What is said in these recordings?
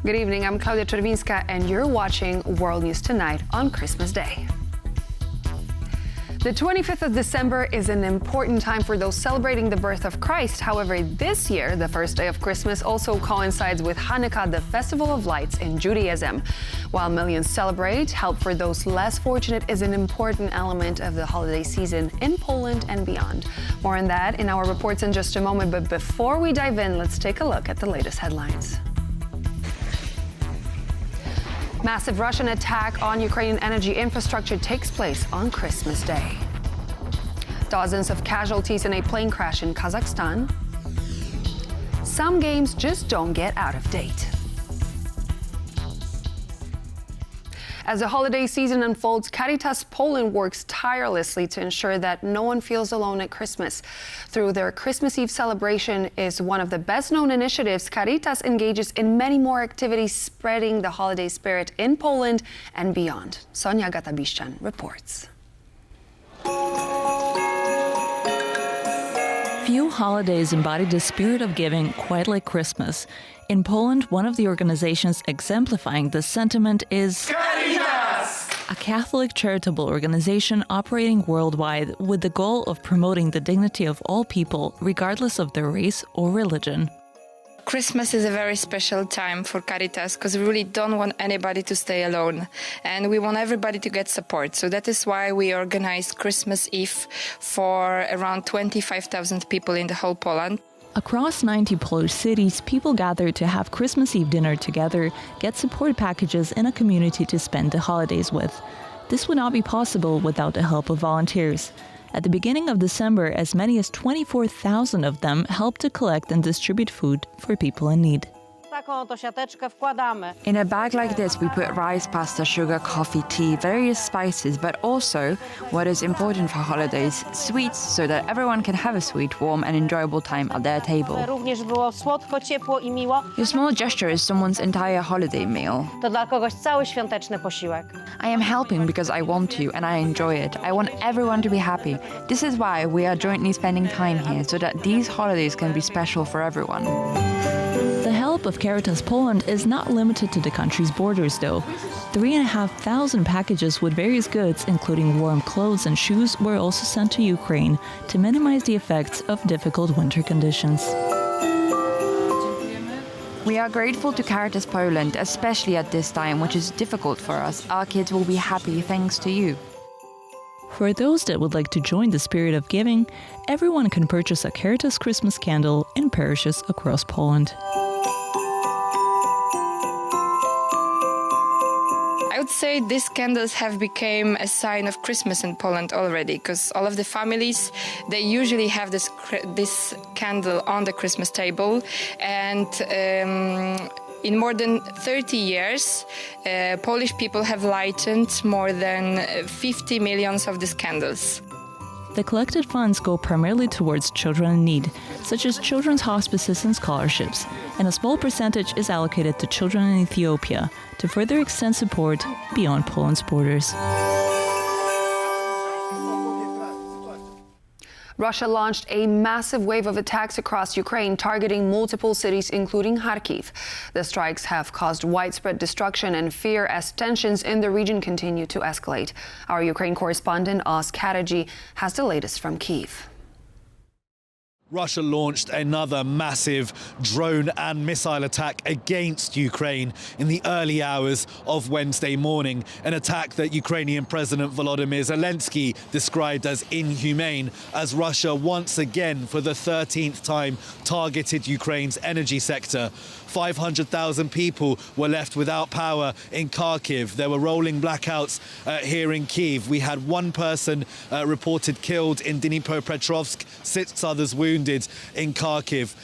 Good evening, I'm Klaudia Czerwińska, and you're watching World News Tonight on Christmas Day. The 25th of December is an important time for those celebrating the birth of Christ. However, this year, the first day of Christmas also coincides with Hanukkah, the festival of lights in Judaism. While millions celebrate, help for those less fortunate is an important element of the holiday season in Poland and beyond. More on that in our reports in just a moment, but before we dive in, let's take a look at the latest headlines. Massive Russian attack on Ukrainian energy infrastructure takes place on Christmas Day. Dozens of casualties in a plane crash in Kazakhstan. Some games just don't get out of date. As the holiday season unfolds, Caritas Poland works tirelessly to ensure that no one feels alone at Christmas. Through their Christmas Eve celebration is one of the best-known initiatives, Caritas engages in many more activities spreading the holiday spirit in Poland and beyond. Sonia Gatabiszczan reports. Few holidays embody the spirit of giving quite like Christmas. In Poland, one of the organizations exemplifying this sentiment is Caritas, a Catholic charitable organization operating worldwide with the goal of promoting the dignity of all people, regardless of their race or religion. Christmas is a very special time for Caritas because we really don't want anybody to stay alone and we want everybody to get support. So that is why we organized Christmas Eve for around 25,000 people in the whole Poland. Across 90 Polish cities, people gather to have Christmas Eve dinner together, get support packages and a community to spend the holidays with. This would not be possible without the help of volunteers. At the beginning of December, as many as 24,000 of them helped to collect and distribute food for people in need. In a bag like this, we put rice, pasta, sugar, coffee, tea, various spices, but also, what is important for holidays, sweets, so that everyone can have a sweet, warm and enjoyable time at their table. Your small gesture is someone's entire holiday meal. I am helping because I want to and I enjoy it. I want everyone to be happy. This is why we are jointly spending time here, so that these holidays can be special for everyone. The help of Caritas Poland is not limited to the country's borders, though. 3,500 packages with various goods, including warm clothes and shoes, were also sent to Ukraine to minimize the effects of difficult winter conditions. We are grateful to Caritas Poland, especially at this time, which is difficult for us. Our kids will be happy thanks to you. For those that would like to join the spirit of giving, everyone can purchase a Caritas Christmas candle in parishes across Poland. I would say these candles have become a sign of Christmas in Poland already because all of the families, they usually have this candle on the Christmas table and in more than 30 years, Polish people have lighted more than 50 million of these candles. The collected funds go primarily towards children in need, such as children's hospices and scholarships, and a small percentage is allocated to children in Ethiopia to further extend support beyond Poland's borders. Russia launched a massive wave of attacks across Ukraine, targeting multiple cities, including Kharkiv. The strikes have caused widespread destruction and fear as tensions in the region continue to escalate. Our Ukraine correspondent, Oz Kataji, has the latest from Kyiv. Russia launched another massive drone and missile attack against Ukraine in the early hours of Wednesday morning, an attack that Ukrainian President Volodymyr Zelensky described as inhumane, as Russia once again, for the 13th time, targeted Ukraine's energy sector. 500,000 people were left without power in Kharkiv. There were rolling blackouts here in Kyiv. We had one person reported killed in Dnipropetrovsk, 6 others wounded in Kharkiv.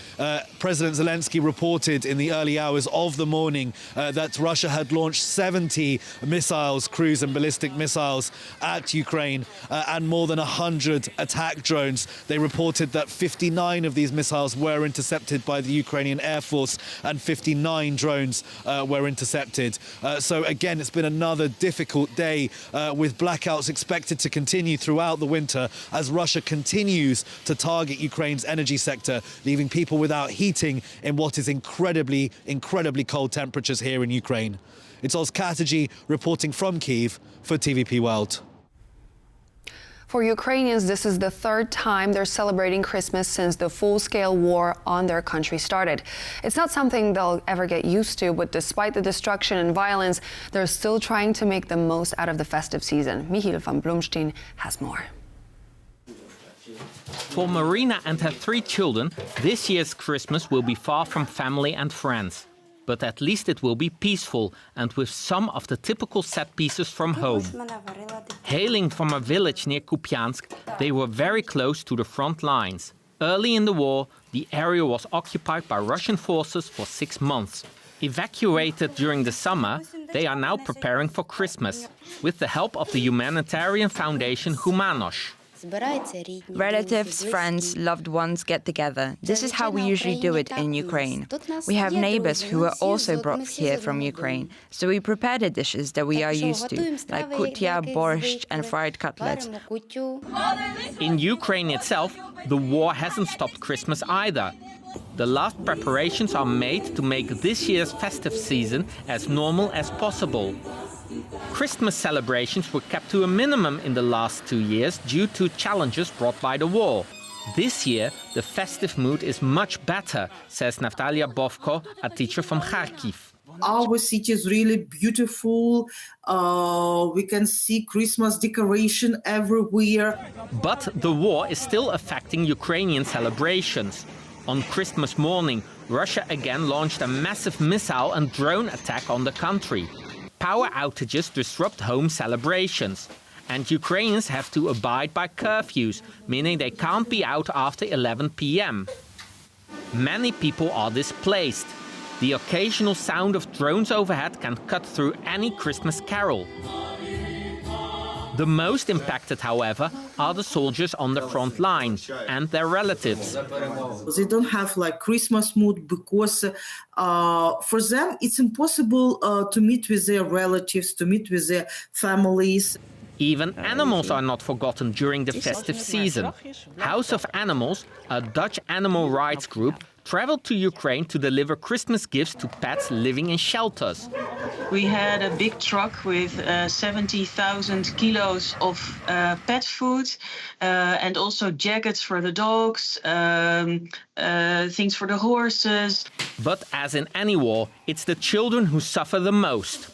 President Zelensky reported in the early hours of the morning that Russia had launched 70 missiles, cruise and ballistic missiles at Ukraine and more than 100 attack drones. They reported that 59 of these missiles were intercepted by the Ukrainian Air Force and 59 drones were intercepted. So again, it's been another difficult day with blackouts expected to continue throughout the winter as Russia continues to target Ukraine's energy sector, leaving people without heating in what is incredibly cold temperatures here in Ukraine. It's Oz Katerji reporting from Kyiv for TVP World. For Ukrainians, this is the third time they're celebrating Christmas since the full-scale war on their country started. It's not something they'll ever get used to, but despite the destruction and violence, they're still trying to make the most out of the festive season. Michiel van Bloemsteen has more. For Marina and her 3 children, this year's Christmas will be far from family and friends. But at least it will be peaceful and with some of the typical set pieces from home. Hailing from a village near Kupiansk, they were very close to the front lines. Early in the war, the area was occupied by Russian forces for 6 months. Evacuated during the summer, they are now preparing for Christmas, with the help of the humanitarian foundation Humanos. Relatives, friends, loved ones get together. This is how we usually do it in Ukraine. We have neighbors who are also brought here from Ukraine, so we prepare the dishes that we are used to, like kutia, borscht and fried cutlets. In Ukraine itself, the war hasn't stopped Christmas either. The last preparations are made to make this year's festive season as normal as possible. Christmas celebrations were kept to a minimum in the last 2 years due to challenges brought by the war. This year, the festive mood is much better, says Natalia Bovko, a teacher from Kharkiv. Our city is really beautiful. We can see Christmas decoration everywhere. But the war is still affecting Ukrainian celebrations. On Christmas morning, Russia again launched a massive missile and drone attack on the country. Power outages disrupt home celebrations. And Ukrainians have to abide by curfews, meaning they can't be out after 11 p.m. Many people are displaced. The occasional sound of drones overhead can cut through any Christmas carol. The most impacted, however, are the soldiers on the front line and their relatives. They don't have like Christmas mood because for them it's impossible to meet with their relatives, to meet with their families. Even animals are not forgotten during the festive season. House of Animals, a Dutch animal rights group, traveled to Ukraine to deliver Christmas gifts to pets living in shelters. We had a big truck with 70,000 kilos of pet food and also jackets for the dogs, things for the horses. But as in any war, it's the children who suffer the most.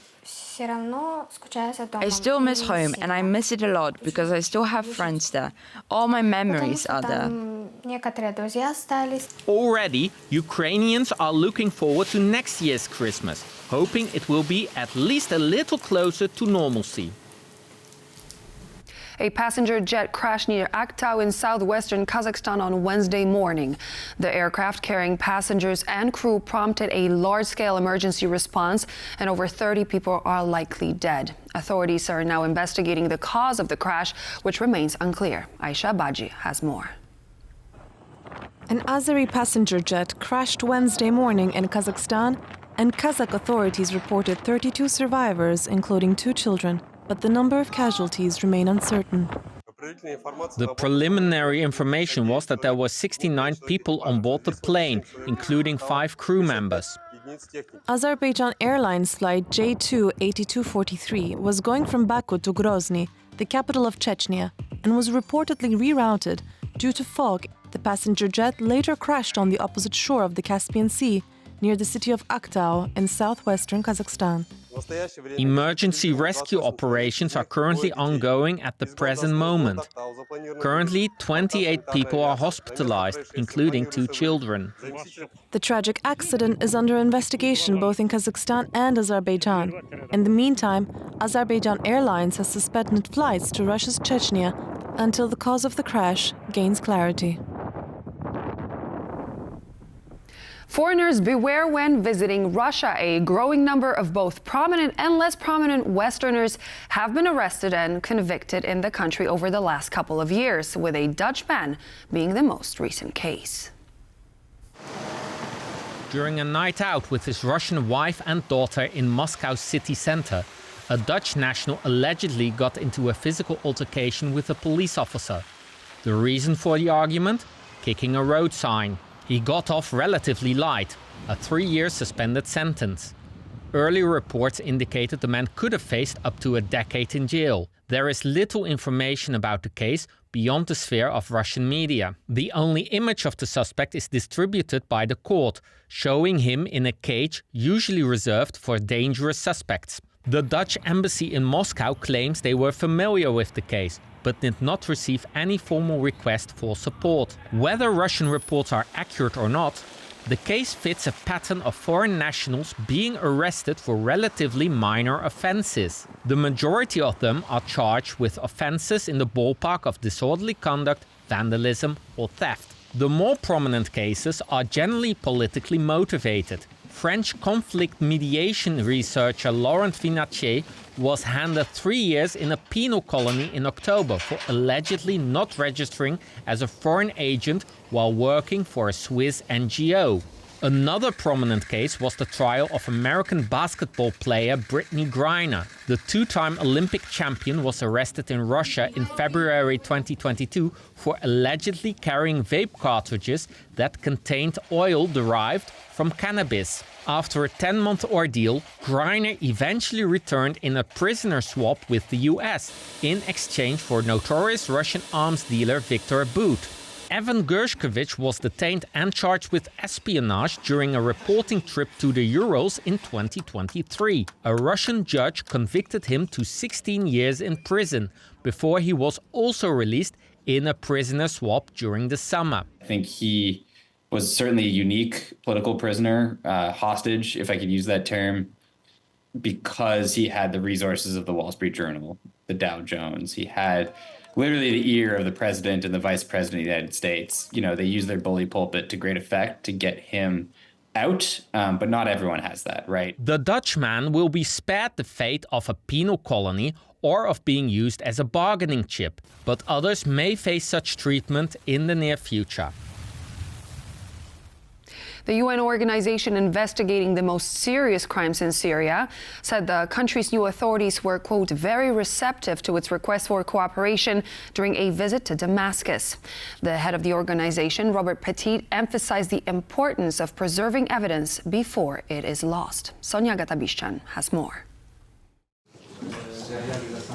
I still miss home and I miss it a lot because I still have friends there. All my memories are there. Already, Ukrainians are looking forward to next year's Christmas, hoping it will be at least a little closer to normalcy. A passenger jet crashed near Aktau in southwestern Kazakhstan on Wednesday morning. The aircraft carrying passengers and crew prompted a large-scale emergency response, and over 30 people are likely dead. Authorities are now investigating the cause of the crash, which remains unclear. Aisha Baji has more. An Azeri passenger jet crashed Wednesday morning in Kazakhstan, and Kazakh authorities reported 32 survivors, including 2 children. But the number of casualties remain uncertain. The preliminary information was that there were 69 people on board the plane, including 5 crew members. Azerbaijan Airlines flight J2-8243 was going from Baku to Grozny, the capital of Chechnya, and was reportedly rerouted due to fog. The passenger jet later crashed on the opposite shore of the Caspian Sea, near the city of Aktau in southwestern Kazakhstan. Emergency rescue operations are currently ongoing at the present moment. Currently, 28 people are hospitalized, including 2 children. The tragic accident is under investigation both in Kazakhstan and Azerbaijan. In the meantime, Azerbaijan Airlines has suspended flights to Russia's Chechnya until the cause of the crash gains clarity. Foreigners beware when visiting Russia. A growing number of both prominent and less prominent Westerners have been arrested and convicted in the country over the last couple of years, with a Dutch man being the most recent case. During a night out with his Russian wife and daughter in Moscow's city center, a Dutch national allegedly got into a physical altercation with a police officer. The reason for the argument? kicking a road sign. He got off relatively light, a 3-year suspended sentence. Early reports indicated the man could have faced up to a decade in jail. There is little information about the case beyond the sphere of Russian media. The only image of the suspect is distributed by the court, showing him in a cage usually reserved for dangerous suspects. The Dutch embassy in Moscow claims they were familiar with the case, but did not receive any formal request for support. Whether Russian reports are accurate or not, the case fits a pattern of foreign nationals being arrested for relatively minor offences. The majority of them are charged with offences in the ballpark of disorderly conduct, vandalism or theft. The more prominent cases are generally politically motivated. French conflict mediation researcher Laurent Vinatier was handed 3 years in a penal colony in October for allegedly not registering as a foreign agent while working for a Swiss NGO. Another prominent case was the trial of American basketball player Brittany Griner. The two-time Olympic champion was arrested in Russia in February 2022 for allegedly carrying vape cartridges that contained oil derived from cannabis. After a 10-month ordeal, Griner eventually returned in a prisoner swap with the US in exchange for notorious Russian arms dealer Viktor Bout. Evan Gershkovich was detained and charged with espionage during a reporting trip to the Urals in 2023. A Russian judge convicted him to 16 years in prison before he was also released in a prisoner swap during the summer. I think he was certainly a unique political prisoner, hostage, if I could use that term, because he had the resources of the Wall Street Journal, the Dow Jones. He had literally the ear of the president and the vice president of the United States. You know, they use their bully pulpit to great effect to get him out, but not everyone has that, right? The Dutchman will be spared the fate of a penal colony or of being used as a bargaining chip, but others may face such treatment in the near future. The UN organization investigating the most serious crimes in Syria said the country's new authorities were, quote, very receptive to its request for cooperation during a visit to Damascus. The head of the organization, Robert Petit, emphasized the importance of preserving evidence before it is lost. Sonia Gatabishchan has more.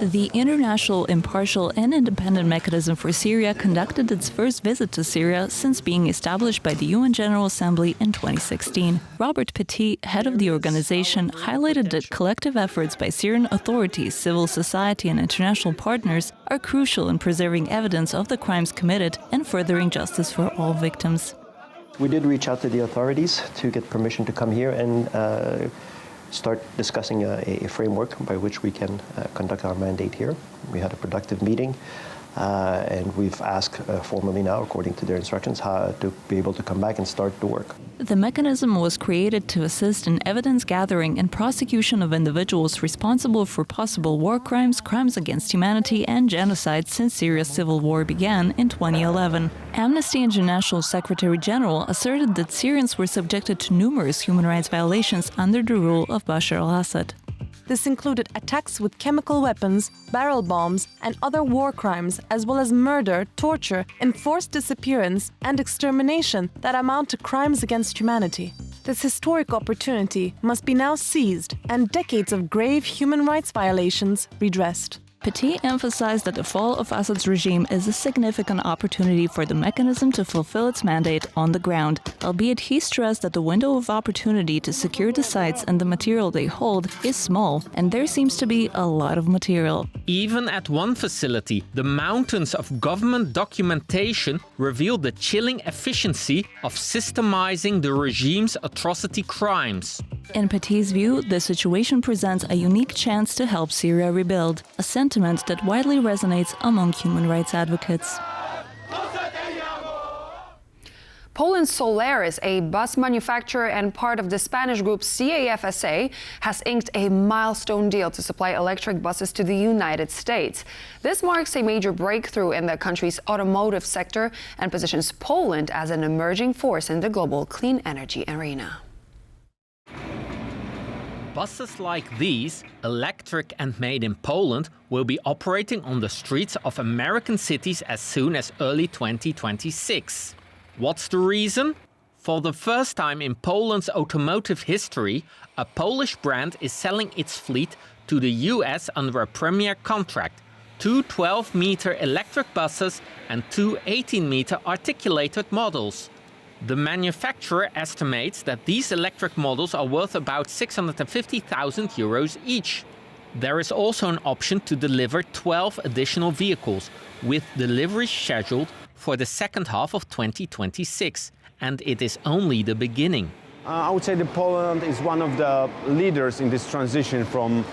The International Impartial and Independent Mechanism for Syria conducted its first visit to Syria since being established by the UN General Assembly in 2016. Robert Petit, head of the organization, highlighted that collective efforts by Syrian authorities, civil society and international partners are crucial in preserving evidence of the crimes committed and furthering justice for all victims. We did reach out to the authorities to get permission to come here and start discussing a framework by which we can conduct our mandate here. We had a productive meeting, and we've asked formally now, according to their instructions, how to be able to come back and start the work. The mechanism was created to assist in evidence gathering and prosecution of individuals responsible for possible war crimes, crimes against humanity, and genocide since Syria's civil war began in 2011. Amnesty International Secretary General asserted that Syrians were subjected to numerous human rights violations under the rule of Bashar al-Assad. This included attacks with chemical weapons, barrel bombs, and other war crimes, as well as murder, torture, enforced disappearance, and extermination that amount to crimes against humanity. This historic opportunity must be now seized and decades of grave human rights violations redressed. Petit emphasized that the fall of Assad's regime is a significant opportunity for the mechanism to fulfill its mandate on the ground, albeit he stressed that the window of opportunity to secure the sites and the material they hold is small, and there seems to be a lot of material. Even at one facility, the mountains of government documentation reveal the chilling efficiency of systemizing the regime's atrocity crimes. In Petit's view, the situation presents a unique chance to help Syria rebuild, a sentiment that widely resonates among human rights advocates. Poland's Solaris, a bus manufacturer and part of the Spanish group CAFSA, has inked a milestone deal to supply electric buses to the United States. This marks a major breakthrough in the country's automotive sector and positions Poland as an emerging force in the global clean energy arena. Buses like these, electric and made in Poland, will be operating on the streets of American cities as soon as early 2026. What's the reason? For the first time in Poland's automotive history, a Polish brand is selling its fleet to the US under a premier contract. 2 12-meter electric buses and 2 18-meter articulated models. The manufacturer estimates that these electric models are worth about 650,000 euros each. There is also an option to deliver 12 additional vehicles, with deliveries scheduled for the second half of 2026. And it is only the beginning. I would say that Poland is one of the leaders in this transition from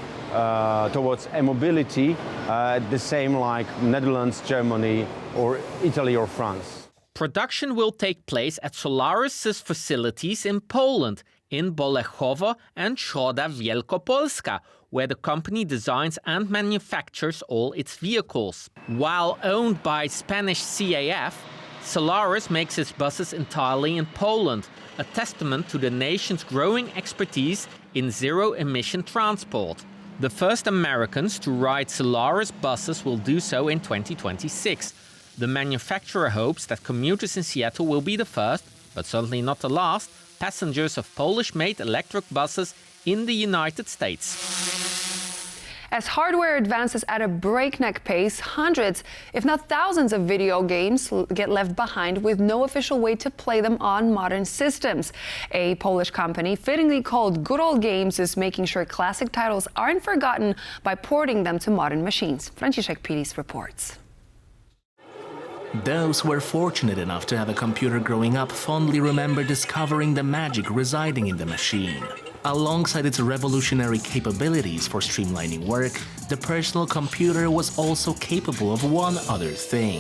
towards e-mobility, the same like Netherlands, Germany, or Italy or France. Production will take place at Solaris' facilities in Poland, in Bolechowo and Środa Wielkopolska, where the company designs and manufactures all its vehicles. While owned by Spanish CAF, Solaris makes its buses entirely in Poland, a testament to the nation's growing expertise in zero-emission transport. The first Americans to ride Solaris buses will do so in 2026. The manufacturer hopes that commuters in Seattle will be the first, but certainly not the last, passengers of Polish-made electric buses in the United States. As hardware advances at a breakneck pace, hundreds, if not thousands of video games get left behind with no official way to play them on modern systems. A Polish company, fittingly called Good Old Games, is making sure classic titles aren't forgotten by porting them to modern machines. Franciszek Pilis reports. Those who were fortunate enough to have a computer growing up fondly remember discovering the magic residing in the machine. Alongside its revolutionary capabilities for streamlining work, the personal computer was also capable of one other thing: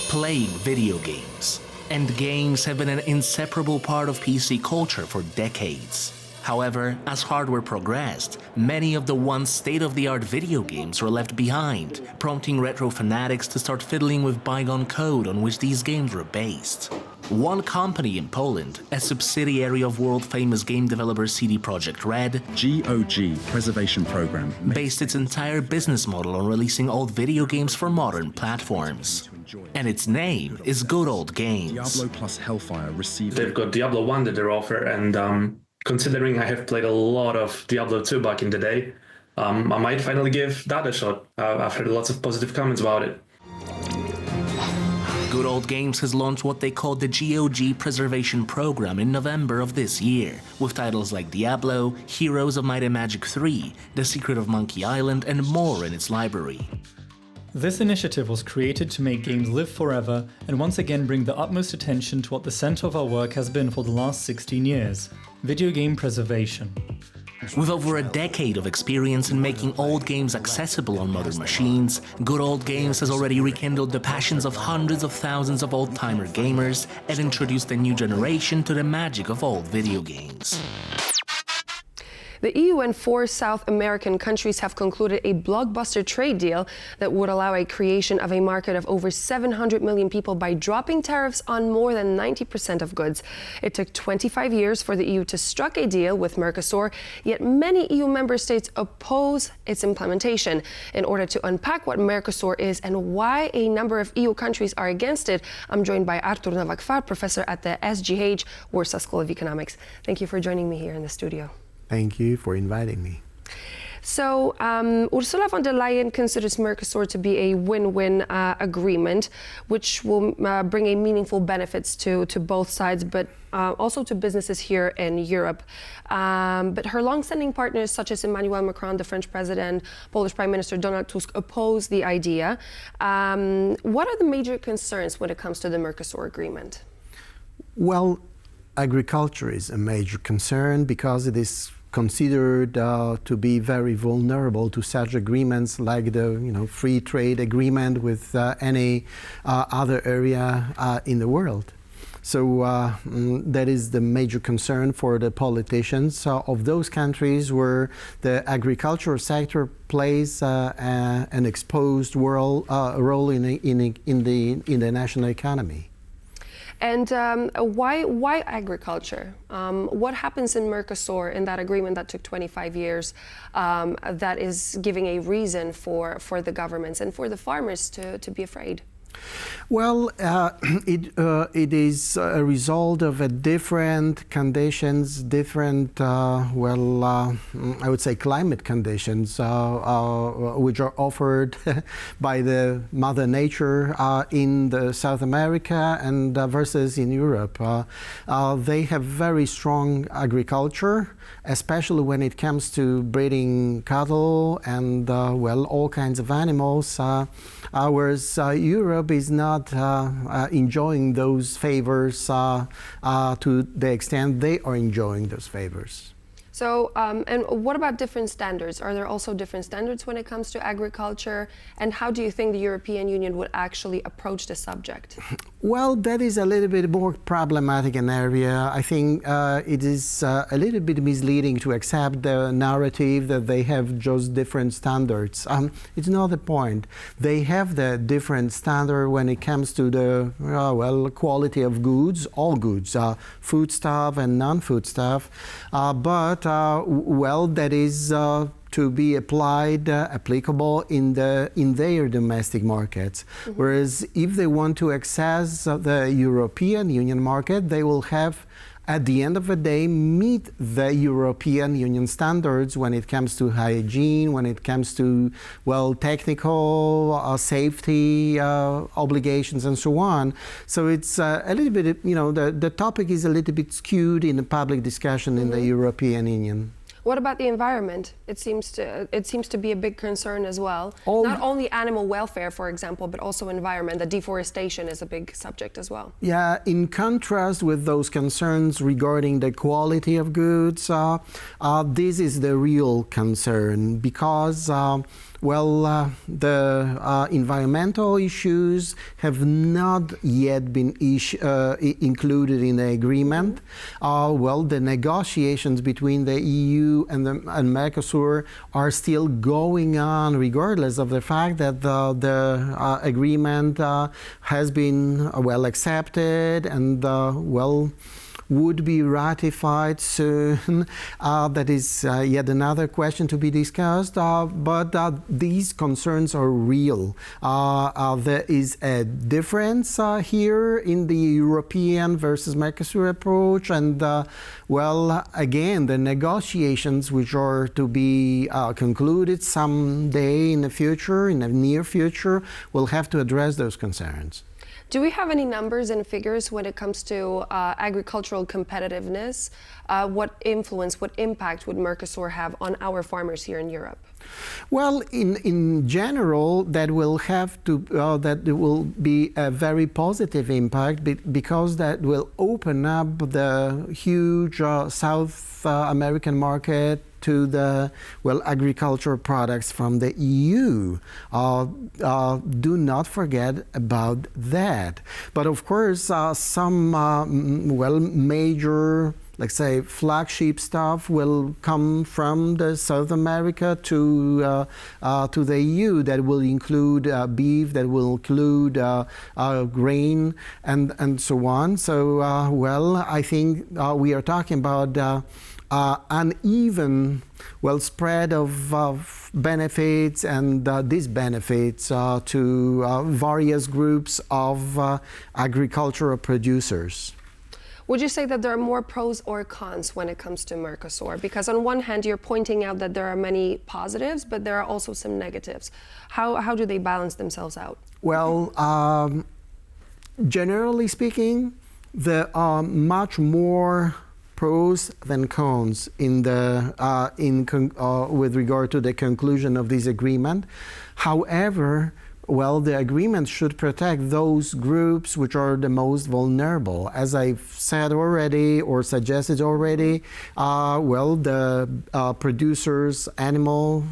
playing video games. And games have been an inseparable part of PC culture for decades. However, as hardware progressed, many of the once state-of-the-art video games were left behind, prompting retro fanatics to start fiddling with bygone code on which these games were based. One company in Poland, a subsidiary of world-famous game developer CD Projekt Red, GOG Preservation Program, based its entire business model on releasing old video games for modern platforms. And its name is Good Old Games. Diablo plus Hellfire received... They've got Diablo 1 that they offer, and considering I have played a lot of Diablo 2 back in the day, I might finally give that a shot. I've heard lots of positive comments about it. Good Old Games has launched what they call the GOG Preservation Program in November of this year, with titles like Diablo, Heroes of Might and Magic 3, The Secret of Monkey Island, and more in its library. This initiative was created to make games live forever and once again bring the utmost attention to what the center of our work has been for the last 16 years: video game preservation. With over a decade of experience in making old games accessible on modern machines, Good Old Games has already rekindled the passions of hundreds of thousands of old-timer gamers and introduced a new generation to the magic of old video games. The EU and 4 South American countries have concluded a blockbuster trade deal that would allow a creation of a market of over 700 million people by dropping tariffs on more than 90% of goods. It took 25 years for the EU to strike a deal with Mercosur, yet many EU member states oppose its implementation. In order to unpack what Mercosur is and why a number of EU countries are against it, I'm joined by Artur Nowak-Far, professor at the SGH Warsaw School of Economics. Thank you for joining me here in the studio. Thank you for inviting me. So Ursula von der Leyen considers Mercosur to be a win-win agreement, which will bring a meaningful benefits to both sides, but also to businesses here in Europe. But her long-standing partners, such as Emmanuel Macron, the French president, Polish Prime Minister Donald Tusk, oppose the idea. What are the major concerns when it comes to the Mercosur agreement? Well, agriculture is a major concern because it is considered to be very vulnerable to such agreements like the free trade agreement with any other area in the world. So that is the major concern for the politicians of those countries where the agricultural sector plays an exposed role in the national economy. And why agriculture? What happens in Mercosur, in that agreement that took 25 years, that is giving a reason for the governments and for the farmers to be afraid? Well, it is a result of different conditions, different, I would say climate conditions, which are offered by the Mother Nature in the South America and versus in Europe. They have very strong agriculture, especially when it comes to breeding cattle and, all kinds of animals, whereas Europe is not enjoying those favors to the extent they are enjoying those favors. So, and what about different standards? Are there also different standards when it comes to agriculture? And how do you think the European Union would actually approach the subject? Well, that is a little bit more problematic an area. I think it is a little bit misleading to accept the narrative that they have just different standards. It's not the point. They have the different standard when it comes to the quality of goods, all goods, foodstuff and non-foodstuff, but that is to be applied, applicable in their domestic markets. Mm-hmm. Whereas if they want to access the European Union market, they will have, at the end of the day, meet the European Union standards when it comes to hygiene, when it comes to, technical safety obligations and so on. So it's a little bit, the topic is a little bit skewed in the public discussion in the European Union. What about the environment? It seems to be a big concern as well. Not only animal welfare, for example, but also environment. The deforestation is a big subject as well. Yeah, in contrast with those concerns regarding the quality of goods, this is the real concern because the environmental issues have not yet been included in the agreement. The negotiations between the EU and Mercosur are still going on, regardless of the fact that the agreement has been accepted and would be ratified soon. That is yet another question to be discussed, but these concerns are real. There is a difference here in the European versus Mercosur approach, and again, the negotiations which are to be concluded someday in the future, in the near future, will have to address those concerns. Do we have any numbers and figures when it comes to agricultural competitiveness? What influence, what impact would Mercosur have on our farmers here in Europe? Well, in general, that will be a very positive impact because that will open up the huge South American market to the agricultural products from the EU. Do not forget about that. But of course, some major, let's say, flagship stuff will come from the South America to the EU. That will include beef, that will include grain, and so on. So, I think we are talking about uneven spread of benefits and disbenefits to various groups of agricultural producers. Would you say that there are more pros or cons when it comes to Mercosur? Because on one hand, you're pointing out that there are many positives, but there are also some negatives. How do they balance themselves out? Well, generally speaking, there are much more pros than cons with regard to the conclusion of this agreement. However, the agreement should protect those groups which are the most vulnerable. As I've said already or suggested already, the producers, animal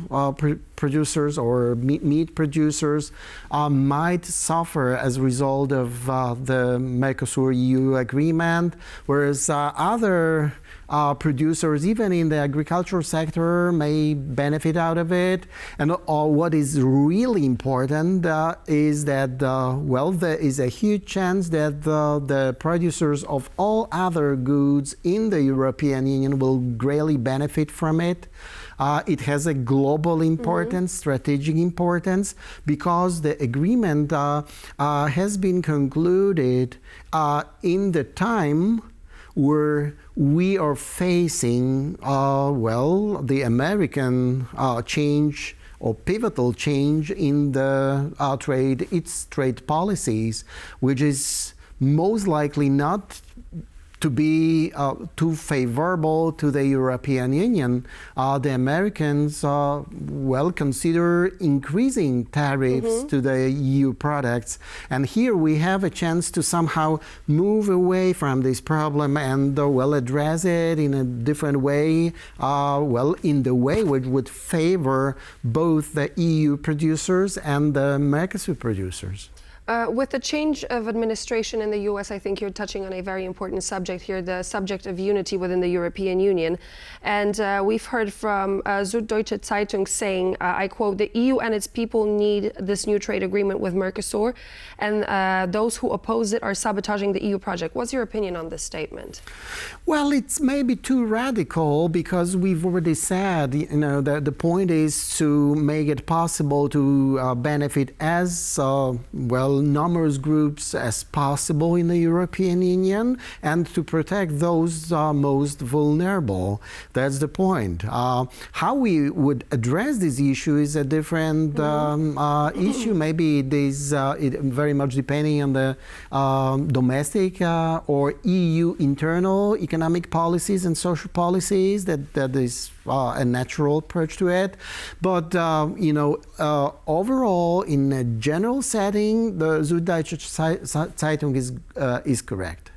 producers or meat producers might suffer as a result of the Mercosur-EU agreement, whereas other producers, even in the agricultural sector, may benefit out of it. And what is really important is that, there is a huge chance that the producers of all other goods in the European Union will greatly benefit from it. It has a global importance, strategic importance, because the agreement has been concluded in the time where we are facing, the American change or pivotal change in the its trade policies, which is most likely not to be too favorable to the European Union. The Americans consider increasing tariffs to the EU products. And here we have a chance to somehow move away from this problem and address it in a different way, in the way which would favor both the EU producers and the Mercosur producers. With the change of administration in the US, I think you're touching on a very important subject here, the subject of unity within the European Union. And we've heard from Süddeutsche Zeitung saying, I quote, "The EU and its people need this new trade agreement with Mercosur, and those who oppose it are sabotaging the EU project." What's your opinion on this statement? Well, it's maybe too radical, because we've already said, that the point is to make it possible to benefit as numerous groups as possible in the European Union, and to protect those most vulnerable. That's the point. How we would address this issue is a different issue. Maybe it is very much depending on the domestic or EU internal economic policies and social policies. That is a natural approach to it. But overall, in a general setting, the Süddeutsche Zeitung is correct.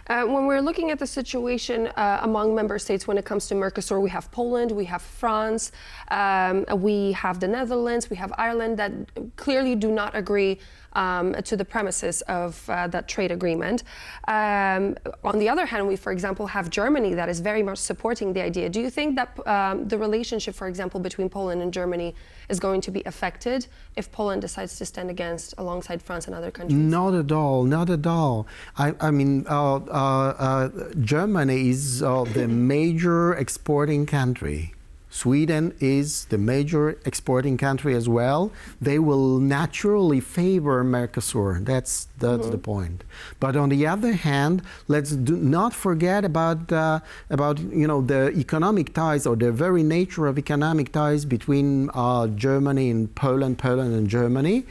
When we're looking at the situation among member states when it comes to Mercosur, we have Poland, we have France, we have the Netherlands, we have Ireland that clearly do not agree to the premises of that trade agreement. On the other hand, we, for example, have Germany that is very much supporting the idea. Do you think that the relationship, for example, between Poland and Germany is going to be affected if Poland decides to stand alongside France and other countries? Not at all, not at all. I mean, Germany is the major exporting country. Sweden is the major exporting country as well. They will naturally favor Mercosur. That's the point. But on the other hand, let's not forget about the economic ties, or the very nature of economic ties between Germany and Poland and Germany.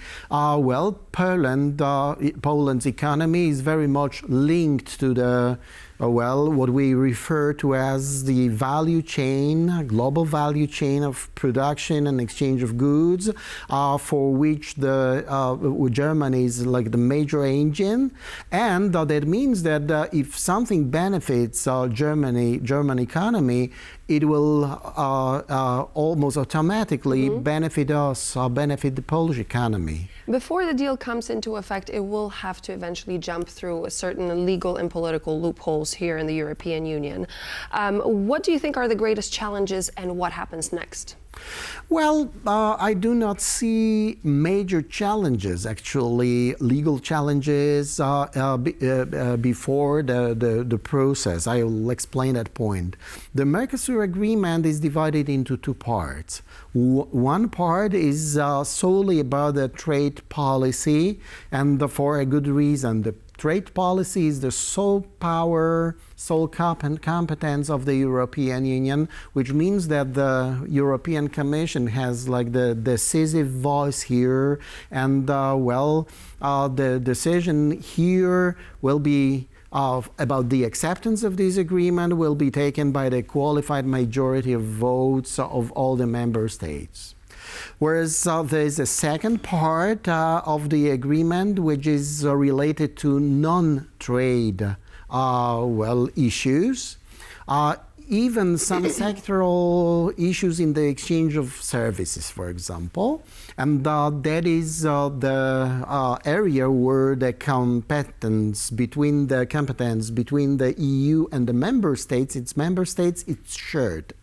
Poland's economy is very much linked to the what we refer to as the value chain, global value chain of production and exchange of goods, for which Germany is like the major engine. And that means that if something benefits German economy, it will almost automatically benefit us, benefit the Polish economy. Before the deal comes into effect, it will have to eventually jump through certain legal and political loopholes here in the European Union. What do you think are the greatest challenges, and what happens next? Well, I do not see major challenges, actually, legal challenges before the process. I will explain that point. The Mercosur agreement is divided into two parts. One part is solely about the trade policy, and for a good reason. The trade policy is the sole power, sole competence of the European Union, which means that the European Commission has like the decisive voice here, and the decision here will be about the acceptance of this agreement will be taken by the qualified majority of votes of all the member states. Whereas there's a second part of the agreement, which is related to non-trade issues, even some sectoral issues in the exchange of services, for example. And that is the area where the competence between the EU and the member states, it's shared.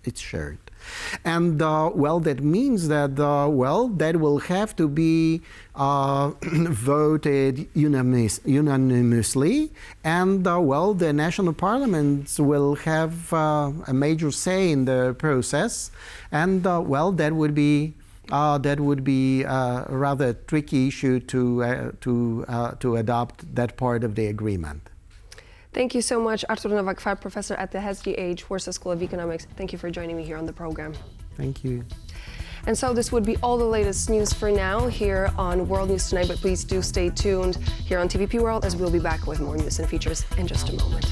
And that means that that will have to be voted unanimously, and the national parliaments will have a major say in the process, and that would be a rather tricky issue to adopt that part of the agreement. Thank you so much, Artur Nowak, professor at the SGH Warsaw School of Economics. Thank you for joining me here on the program. Thank you. And so this would be all the latest news for now here on World News Tonight, but please do stay tuned here on TVP World, as we'll be back with more news and features in just a moment.